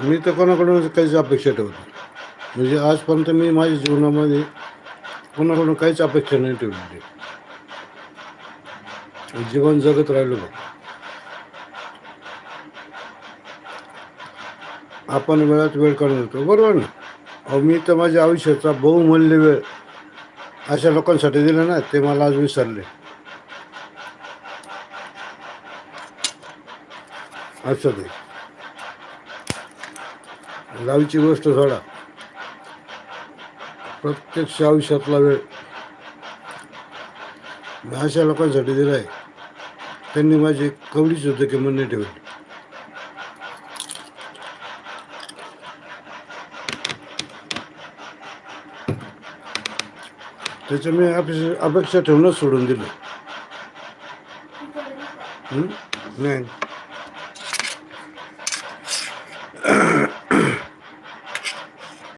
मी तर कोणाकडून काहीच अपेक्षा ठेवत नाही. म्हणजे आजपर्यंत मी माझ्या जीवनामध्ये कोणाकडून काहीच अपेक्षा नाही ठेवलेली. जीवन जगत राहिलो बघ. आपण वेळात वेळ काढून देतो, बरोबर ना. अहो, मी तर माझ्या आयुष्याचा बहुमूल्य वेळ अशा लोकांसाठी दिला ना, ते मला आज विसरले. असं ते गावीची गोष्ट सोडा, प्रत्यक्ष आयुष्यातला वेळ मी अशा लोकांसाठी दिलाय, त्यांनी माझी कवडी सुद्धा किंमत नाही ठेवली. त्याच्या मी अपेक्षा ठेवणंच सोडून दिलं. नाही